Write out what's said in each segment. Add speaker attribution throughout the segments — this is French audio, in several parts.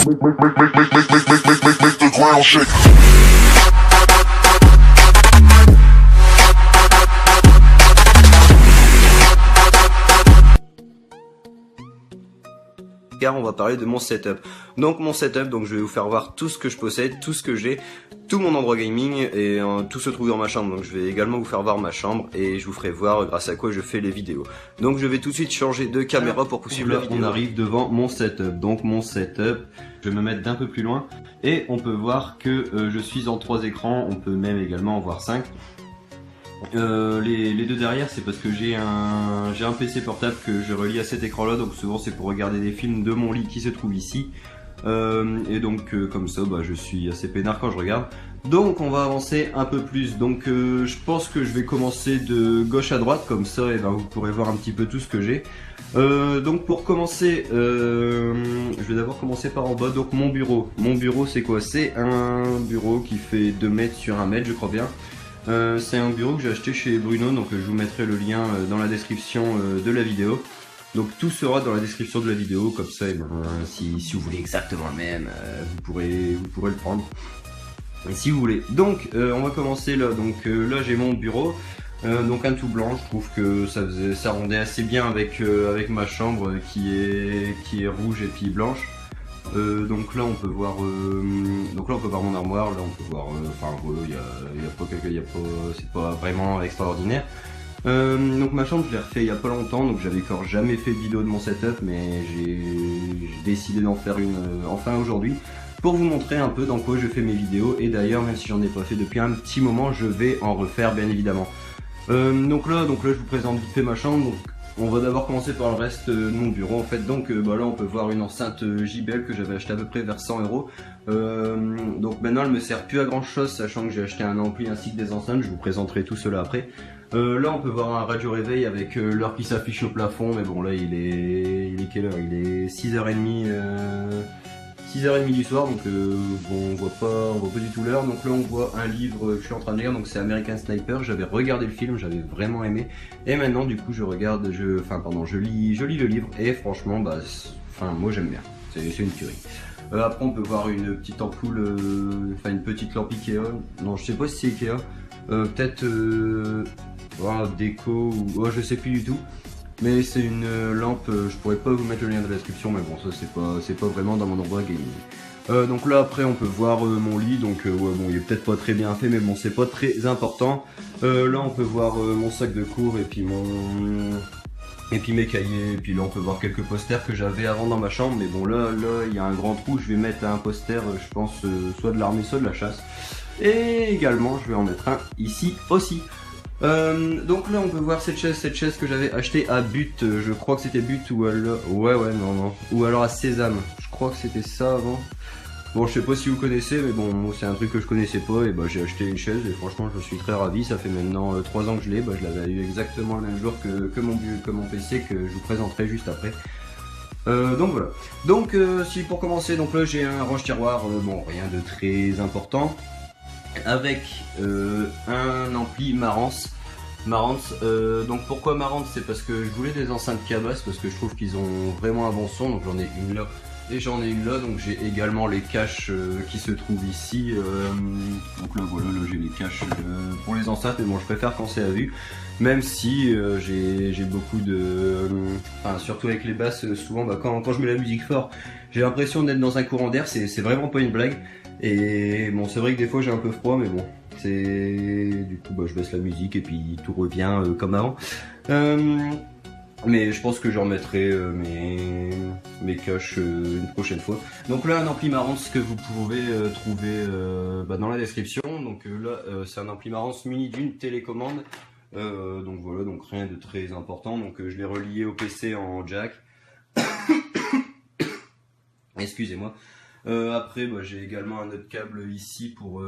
Speaker 1: Make the ground shake.
Speaker 2: Car on va parler de mon setup. Donc mon setup, donc je vais vous faire voir tout ce que je possède, tout ce que j'ai, tout mon endroit gaming et tout se trouve dans ma chambre. Donc je vais également vous faire voir ma chambre et je vous ferai voir grâce à quoi je fais les vidéos. Donc je vais tout de suite changer de caméra pour poursuivre la vidéo. On arrive devant mon setup. Donc mon setup, je vais me mettre d'un peu plus loin et on peut voir que je suis en 3 écrans, on peut même également en voir 5. Les deux derrière, c'est parce que j'ai un PC portable que je relie à cet écran là, donc souvent c'est pour regarder des films de mon lit qui se trouve ici, et donc comme ça je suis assez peinard quand je regarde. Donc on va avancer un peu plus, donc je pense que je vais commencer de gauche à droite, comme ça et vous pourrez voir un petit peu tout ce que j'ai. Donc pour commencer, je vais d'abord commencer par en bas. Donc mon bureau c'est quoi? C'est un bureau qui fait 2 mètres sur 1 mètre je crois bien. C'est un bureau que j'ai acheté chez Bruno, donc je vous mettrai le lien dans la description de la vidéo. Donc tout sera dans la description de la vidéo, comme ça si vous voulez exactement le même, vous pourrez le prendre si vous voulez. Donc on va commencer là. Donc là j'ai mon bureau, donc un tout blanc. Je trouve que ça rendait assez bien avec ma chambre qui est rouge et puis blanche. Donc là on peut voir mon armoire, là on peut voir c'est pas vraiment extraordinaire. Donc ma chambre je l'ai refait il y a pas longtemps, donc j'avais encore jamais fait de vidéo de mon setup, mais j'ai décidé d'en faire une enfin aujourd'hui pour vous montrer un peu dans quoi je fais mes vidéos. Et d'ailleurs même si j'en ai pas fait depuis un petit moment, je vais en refaire bien évidemment. Donc là je vous présente vite fait ma chambre. Donc, on va d'abord commencer par le reste de mon bureau en fait. Donc là on peut voir une enceinte JBL que j'avais acheté à peu près vers 100 €. Donc maintenant elle me sert plus à grand chose, sachant que j'ai acheté un ampli ainsi que des enceintes. Je vous présenterai tout cela après. Là on peut voir un radio réveil avec l'heure qui s'affiche au plafond, mais bon là il est quelle heure? Il est 6h30 du soir, donc bon, on voit pas du tout l'heure. Donc là on voit un livre que je suis en train de lire, donc c'est American Sniper. J'avais regardé le film, j'avais vraiment aimé, et maintenant du coup je lis le livre, et franchement moi j'aime bien, c'est une tuerie. Après on peut voir une petite ampoule, une petite lampe Ikea. Non, je sais pas si c'est Ikea, peut-être déco ou je sais plus du tout. Mais c'est une lampe, je pourrais pas vous mettre le lien de la description, mais bon ça c'est pas vraiment dans mon endroit gaming. Donc là après on peut voir mon lit, donc il est peut-être pas très bien fait, mais bon c'est pas très important. Là on peut voir mon sac de cours et puis mes cahiers, et puis là on peut voir quelques posters que j'avais avant dans ma chambre, mais bon là il y a un grand trou, je vais mettre un poster je pense soit de l'armée soit de la chasse, et également je vais en mettre un ici aussi. Donc là on peut voir cette chaise que j'avais achetée à But, je crois que c'était But ou alors ou alors à Sésame, je crois que c'était ça avant. Bon je sais pas si vous connaissez, mais bon moi c'est un truc que je connaissais pas, et j'ai acheté une chaise et franchement je suis très ravi. Ça fait maintenant 3 ans que je l'ai, je l'avais eu exactement le même jour que mon PC que je vous présenterai juste après. Donc voilà. Donc si pour commencer, donc là j'ai un range tiroir, bon rien de très important, avec un ampli Marantz. Donc pourquoi Marantz? C'est parce que je voulais des enceintes cabasses, parce que je trouve qu'ils ont vraiment un bon son. Donc j'en ai une là et j'en ai une là, donc j'ai également les caches qui se trouvent ici. Donc là voilà, là j'ai les caches pour les enceintes, mais bon je préfère quand c'est à vue, même si j'ai beaucoup de... surtout avec les basses, souvent quand je mets la musique fort, j'ai l'impression d'être dans un courant d'air, c'est vraiment pas une blague. Et bon c'est vrai que des fois j'ai un peu froid, mais bon du coup je baisse la musique et puis tout revient comme avant. Mais je pense que j'en mettrai mes caches une prochaine fois. Donc là un ampli Marantz que vous pouvez trouver dans la description. Donc là c'est un ampli Marantz muni d'une télécommande. Donc voilà, donc rien de très important. Donc je l'ai relié au PC en jack. Excusez-moi. Après j'ai également un autre câble ici pour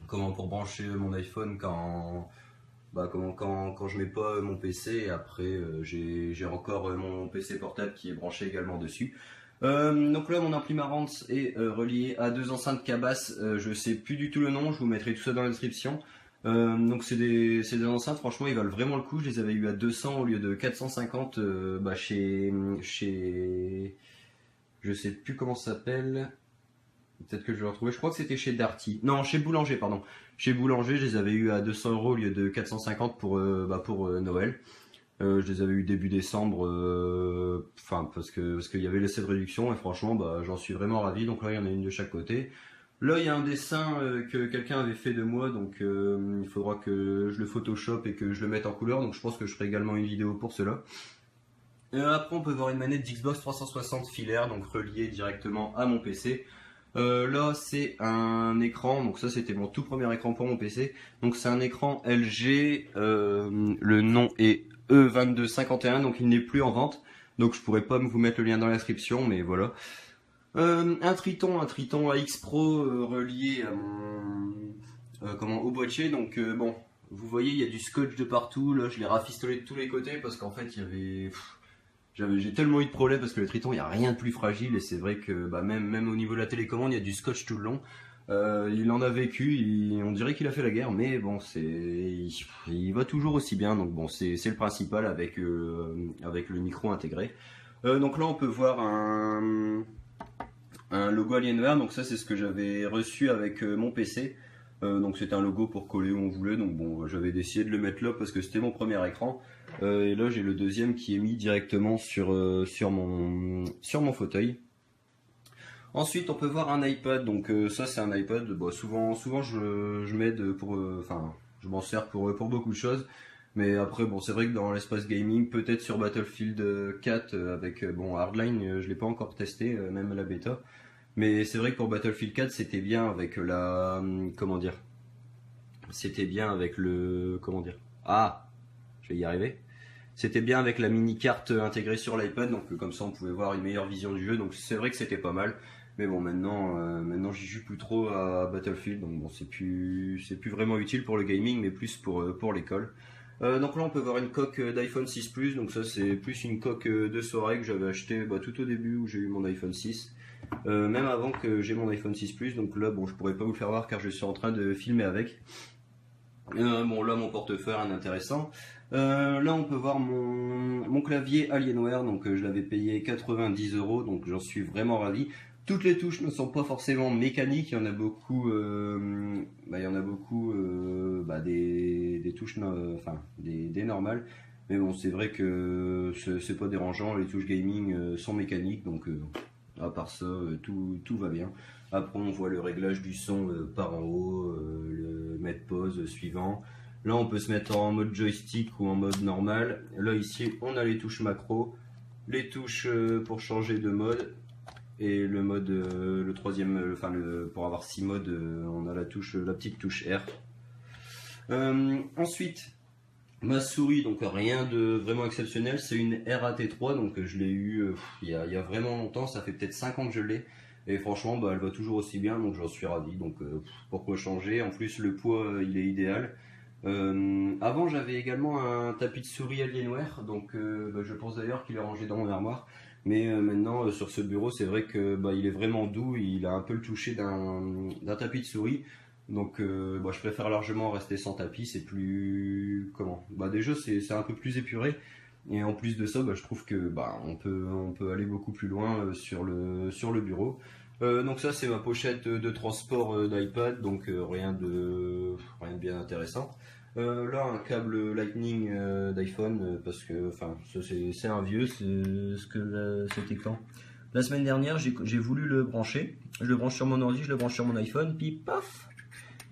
Speaker 2: brancher mon iPhone quand je mets pas mon PC. Et après j'ai encore mon PC portable qui est branché également dessus. Donc là mon ampli Marantz est relié à 2 enceintes cabasses, je sais plus du tout le nom, je vous mettrai tout ça dans la description. Donc c'est des enceintes, franchement ils valent vraiment le coup. Je les avais eu à 200 au lieu de 450 chez Je sais plus comment ça s'appelle. Peut-être que je vais le retrouver. Je crois que c'était chez Darty. Non, chez Boulanger, pardon. Chez Boulanger, je les avais eu à 200 € au lieu de 450 pour Noël. Je les avais eu début décembre, enfin parce qu'il y avait l'essai de réduction et franchement, bah j'en suis vraiment ravi. Donc là, il y en a une de chaque côté. Là, il y a un dessin que quelqu'un avait fait de moi, donc il faudra que je le photoshop et que je le mette en couleur. Donc je pense que je ferai également une vidéo pour cela. Après, on peut voir une manette d'Xbox 360 filaire, donc reliée directement à mon PC. Là, c'est un écran, donc ça c'était mon tout premier écran pour mon PC. Donc c'est un écran LG, le nom est E2251, donc il n'est plus en vente. Donc je pourrais pas vous mettre le lien dans la description, mais voilà. Un Triton AX Pro relié à mon au boîtier. Donc bon, vous voyez, il y a du scotch de partout. Là, je l'ai rafistolé de tous les côtés parce qu'en fait, il y avait j'ai tellement eu de problèmes parce que le Triton, il n'y a rien de plus fragile et c'est vrai que bah, même au niveau de la télécommande, il y a du scotch tout le long. Il en a vécu, on dirait qu'il a fait la guerre, mais bon, il va toujours aussi bien, donc bon, c'est le principal avec le micro intégré. Donc là, on peut voir un logo Alienware, donc ça c'est ce que j'avais reçu avec mon PC. Donc c'était un logo pour coller où on voulait, donc bon, j'avais décidé de le mettre là parce que c'était mon premier écran. Et là j'ai le deuxième qui est mis directement sur mon fauteuil. Ensuite on peut voir un iPad, donc ça c'est un iPad, bah, souvent je m'aide pour, enfin je m'en sers pour beaucoup de choses. Mais après bon, c'est vrai que dans l'espace gaming, peut-être sur Battlefield 4 avec bon Hardline, je l'ai pas encore testé, même la bêta. Mais c'est vrai que pour Battlefield 4, c'était bien avec comment dire? C'était bien avec comment dire? Ah, je vais y arriver. C'était bien avec la mini carte intégrée sur l'iPad, donc comme ça on pouvait voir une meilleure vision du jeu. Donc c'est vrai que c'était pas mal. Mais bon, maintenant j'y joue plus trop à Battlefield, donc bon c'est plus vraiment utile pour le gaming, mais plus pour l'école. Donc là on peut voir une coque d'iPhone 6 Plus, donc ça c'est plus une coque de soirée que j'avais acheté bah, tout au début où j'ai eu mon iPhone 6. Même avant que j'ai mon iPhone 6 Plus, donc là bon je pourrais pas vous le faire voir car je suis en train de filmer avec. Bon là mon portefeuille rien d'intéressant. Là on peut voir mon clavier Alienware, donc je l'avais payé 90 €, donc j'en suis vraiment ravi. Toutes les touches ne sont pas forcément mécaniques, il y en a beaucoup, des touches, enfin des normales. Mais bon c'est vrai que c'est pas dérangeant, les touches gaming sont mécaniques, donc à part ça tout va bien. Après on voit le réglage du son par en haut, le mettre pause suivant. Là on peut se mettre en mode joystick ou en mode normal. Là ici on a les touches macro, les touches pour changer de mode. Et le mode, le troisième, pour avoir 6 modes, on a la petite touche R. Ensuite, ma souris, donc rien de vraiment exceptionnel, c'est une RAT3, donc je l'ai eu il y a vraiment longtemps, ça fait peut-être 5 ans que je l'ai. Et franchement, bah, elle va toujours aussi bien, donc j'en suis ravi. Donc pourquoi changer? En plus, le poids, il est idéal. Avant, j'avais également un tapis de souris Alienware, donc je pense d'ailleurs qu'il est rangé dans mon armoire. Mais maintenant, sur ce bureau, c'est vrai que bah, il est vraiment doux, il a un peu le toucher d'un tapis de souris. Donc je préfère largement rester sans tapis, c'est plus... Comment? Bah déjà c'est un peu plus épuré. Et en plus de ça, bah, je trouve que bah, on peut aller beaucoup plus loin sur le bureau. Donc ça c'est ma pochette de transport d'iPad, donc rien de bien intéressant. Là un câble Lightning d'iPhone parce que enfin c'est un vieux, cet écran. La semaine dernière j'ai voulu le brancher, je le branche sur mon ordi, je le branche sur mon iPhone, puis paf,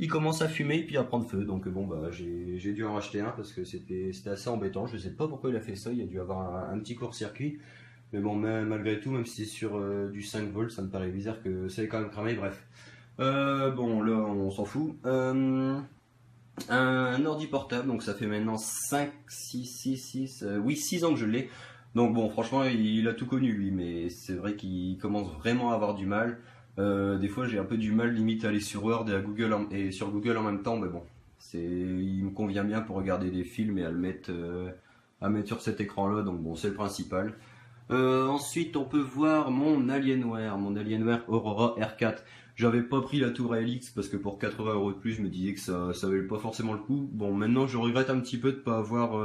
Speaker 2: il commence à fumer puis à prendre feu. Donc bon bah j'ai dû en racheter un parce que c'était assez embêtant. Je sais pas pourquoi il a fait ça, il a dû avoir un petit court-circuit. Mais bon, malgré tout, même si c'est sur du 5 volts, ça me paraît bizarre que ça ait quand même cramé, bref. Bon, là, on s'en fout. Un ordi portable, donc ça fait maintenant 6 ans que je l'ai. Donc bon, franchement, il a tout connu, lui, mais c'est vrai qu'il commence vraiment à avoir du mal. Des fois, j'ai un peu du mal, limite, à aller sur Word et sur Google en même temps, mais bon, il me convient bien pour regarder des films et à mettre sur cet écran-là, donc bon, c'est le principal. Ensuite, on peut voir mon Alienware Aurora R4. J'avais pas pris la tour ALX parce que pour 80 € de plus, je me disais que ça valait pas forcément le coup. Bon, maintenant, je regrette un petit peu de pas avoir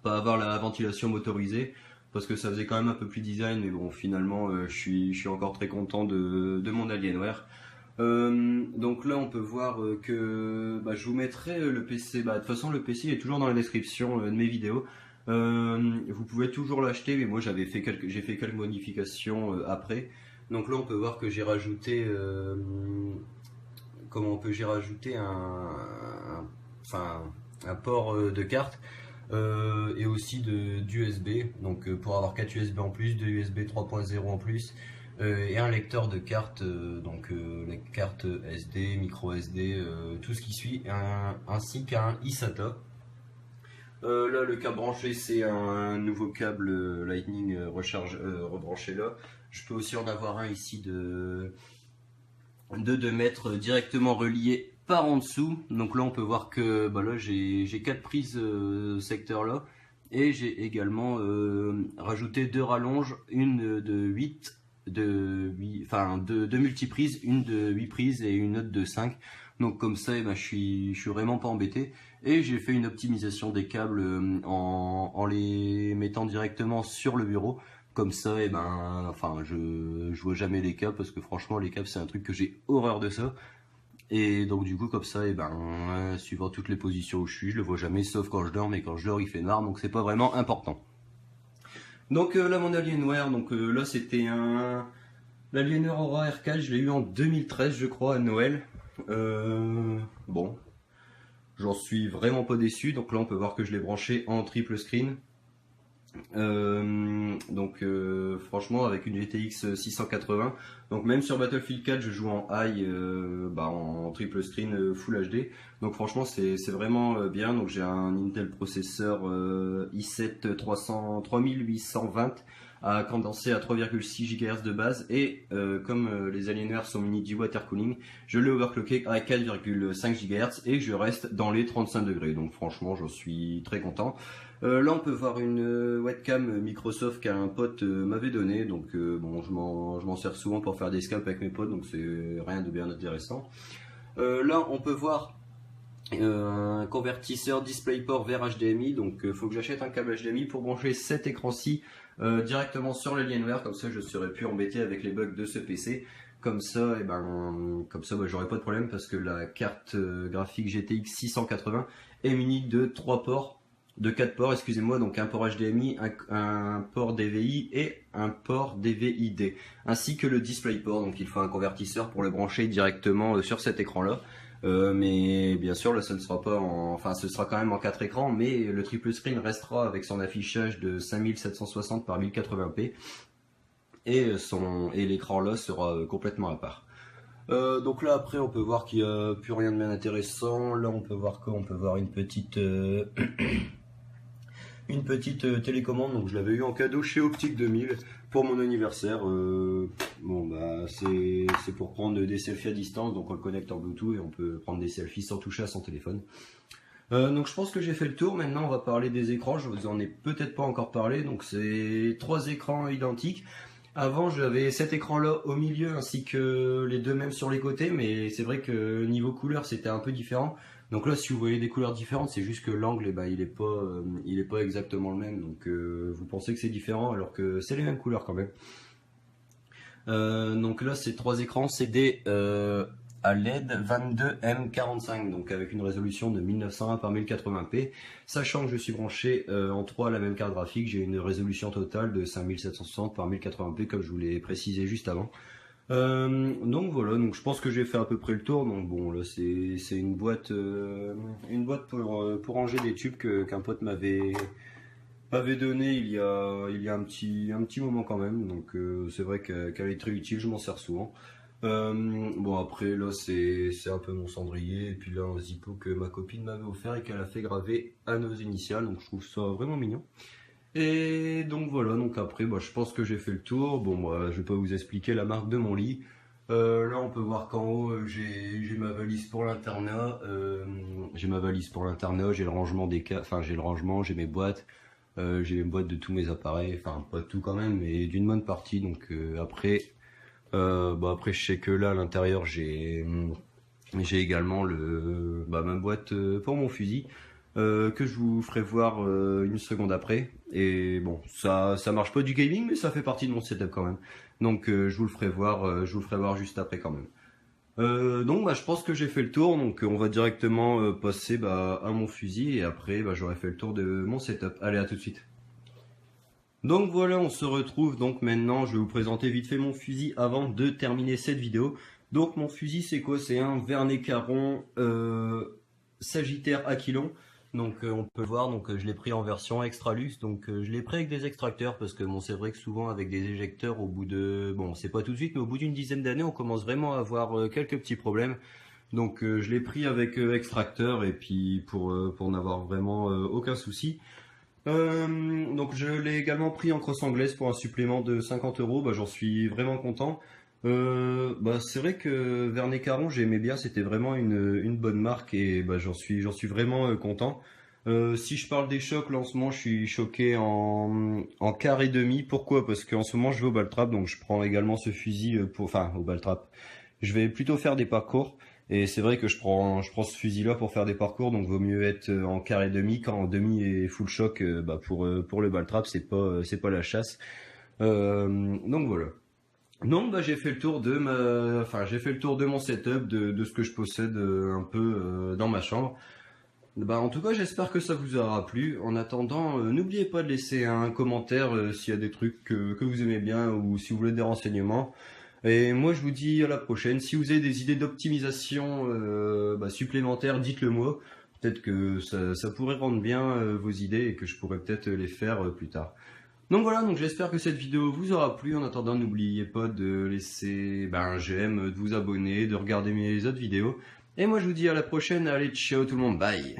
Speaker 2: la ventilation motorisée parce que ça faisait quand même un peu plus design, mais bon, finalement, je suis encore très content de mon Alienware. Donc là, on peut voir que je vous mettrai le PC. De toute façon, le PC est toujours dans la description de mes vidéos. Vous pouvez toujours l'acheter, mais moi j'ai fait quelques modifications après. Donc là, on peut voir que j'ai rajouté, j'ai rajouté un port de carte et aussi d'USB. Donc pour avoir 4 USB en plus, 2 USB 3.0 en plus. Et un lecteur de cartes, les cartes SD, micro SD, tout ce qui suit, ainsi qu'un eSATA. Là, le câble branché, c'est un nouveau câble Lightning rebranché là. Je peux aussi en avoir un ici de 2 mètres directement relié par en dessous. Donc là, on peut voir que là, j'ai 4 prises secteur là. Et j'ai également rajouté 2 rallonges, une de 8 de multiprises, une de 8 prises et une autre de 5. Donc comme ça, je suis vraiment pas embêté. Et j'ai fait une optimisation des câbles en les mettant directement sur le bureau. Comme ça, je vois jamais les câbles, parce que franchement, les câbles, c'est un truc que j'ai horreur de ça. Et donc du coup, comme ça, suivant toutes les positions où je suis, je le vois jamais, sauf quand je dors, mais quand je dors, il fait noir, donc c'est pas vraiment important. Donc là, mon Alienware, là, c'était l'Alienware Aura R4, je l'ai eu en 2013, je crois, à Noël. Bon, j'en suis vraiment pas déçu. Donc là, on peut voir que je l'ai branché en triple screen. Franchement, avec une GTX 680, donc même sur Battlefield 4 je joue en high, en triple screen Full HD, donc franchement c'est vraiment bien. Donc j'ai un Intel processeur i7 3820 à condenser à 3,6 GHz de base, et comme les Alienware sont munis du water cooling, je l'ai overclocké à 4,5 GHz et je reste dans les 35 degrés, donc franchement je suis très content. Là on peut voir une webcam Microsoft qu'un pote m'avait donné, donc je m'en sers souvent pour faire des scalps avec mes potes, donc c'est rien de bien intéressant. Là on peut voir un convertisseur DisplayPort vers HDMI, donc faut que j'achète un câble HDMI pour brancher cet écran-ci directement sur l'Alienware, comme ça je serai plus embêté avec les bugs de ce PC. Comme ça, j'aurai pas de problème, parce que la carte graphique GTX 680 est munie de 4 ports, excusez-moi, donc un port HDMI, un port DVI et un port DVI-D, ainsi que le DisplayPort. Donc il faut un convertisseur pour le brancher directement sur cet écran-là. Mais bien sûr, là, ce ne sera pas ce sera quand même en 4 écrans, mais le triple screen restera avec son affichage de 5760 par 1080p, et l'écran là sera complètement à part. Donc là après on peut voir qu'il n'y a plus rien de bien intéressant. Là on peut voir une petite télécommande, donc je l'avais eu en cadeau chez Optique 2000 pour mon anniversaire. C'est pour prendre des selfies à distance, donc on le connecte en Bluetooth et on peut prendre des selfies sans toucher à son téléphone. Donc je pense que j'ai fait le tour. Maintenant on va parler des écrans. Je vous en ai peut-être pas encore parlé. Donc c'est 3 écrans identiques. Avant j'avais cet écran là au milieu, ainsi que les 2 mêmes sur les côtés, mais c'est vrai que niveau couleur c'était un peu différent. Donc là si vous voyez des couleurs différentes, c'est juste que l'angle il est pas exactement le même, donc vous pensez que c'est différent alors que c'est les mêmes couleurs quand même. Donc là ces 3 écrans, c'est des à LED 22M45, donc avec une résolution de 1920 par 1080p, sachant que je suis branché en 3 à la même carte graphique. J'ai une résolution totale de 5760 par 1080p, comme je vous l'ai précisé juste avant. Donc voilà, donc je pense que j'ai fait à peu près le tour. Donc bon, là c'est une boîte pour ranger des tubes qu'un pote m'avait donné il y a un petit moment quand même. Donc c'est vrai qu'elle est très utile, je m'en sers souvent. Bon après là c'est un peu mon cendrier, et puis là un zippo que ma copine m'avait offert et qu'elle a fait graver à nos initiales, donc je trouve ça vraiment mignon. Et donc voilà, donc après je pense que j'ai fait le tour. Bon je vais pas vous expliquer la marque de mon lit. Là on peut voir qu'en haut j'ai ma valise pour l'internat, j'ai le rangement des cas, j'ai mes boîtes. J'ai les boîtes de tous mes appareils, enfin pas tout quand même, mais d'une bonne partie. Donc après je sais que là à l'intérieur j'ai également ma boîte pour mon fusil. que je vous ferai voir une seconde après. Et bon, ça marche pas du gaming, mais ça fait partie de mon setup quand même. Donc je vous le ferai voir juste après quand même. Donc bah, je pense que j'ai fait le tour, donc on va directement passer à mon fusil et après j'aurai fait le tour de mon setup. Allez, à tout de suite. Donc voilà, on se retrouve donc maintenant, je vais vous présenter vite fait mon fusil avant de terminer cette vidéo. Donc mon fusil c'est quoi? C'est un Vernet Caron Sagittaire Aquilon. Donc on peut voir, donc je l'ai pris en version extra luxe, donc je l'ai pris avec des extracteurs parce que bon c'est vrai que souvent avec des éjecteurs au bout de, bon c'est pas tout de suite mais au bout d'une dizaine d'années on commence vraiment à avoir quelques petits problèmes. Donc je l'ai pris avec extracteur et puis pour n'avoir vraiment aucun souci. Donc je l'ai également pris en crosse anglaise pour un supplément de 50 €, j'en suis vraiment content. C'est vrai que Vernet Caron j'aimais bien, c'était vraiment une bonne marque et j'en suis vraiment content. Si je parle des chocs, là en ce moment je suis choqué en quart et demi. Pourquoi? Parce qu'en ce moment je vais au Baltrap, donc je prends également ce fusil au Baltrap. Je vais plutôt faire des parcours. Et c'est vrai que je prends ce fusil-là pour faire des parcours, donc vaut mieux être en quart et demi quand en demi et full choc. Pour le Baltrap, c'est pas la chasse. Donc voilà. Donc j'ai fait le tour j'ai fait le tour de mon setup, de ce que je possède un peu dans ma chambre. En tout cas, j'espère que ça vous aura plu. En attendant, n'oubliez pas de laisser un commentaire s'il y a des trucs que vous aimez bien ou si vous voulez des renseignements. Et moi je vous dis à la prochaine. Si vous avez des idées d'optimisation supplémentaires, dites-le moi. Peut-être que ça pourrait rendre bien vos idées et que je pourrais peut-être les faire plus tard. Donc voilà, donc j'espère que cette vidéo vous aura plu. En attendant, n'oubliez pas de laisser un j'aime, de vous abonner, de regarder mes autres vidéos. Et moi je vous dis à la prochaine. Allez, ciao tout le monde, bye.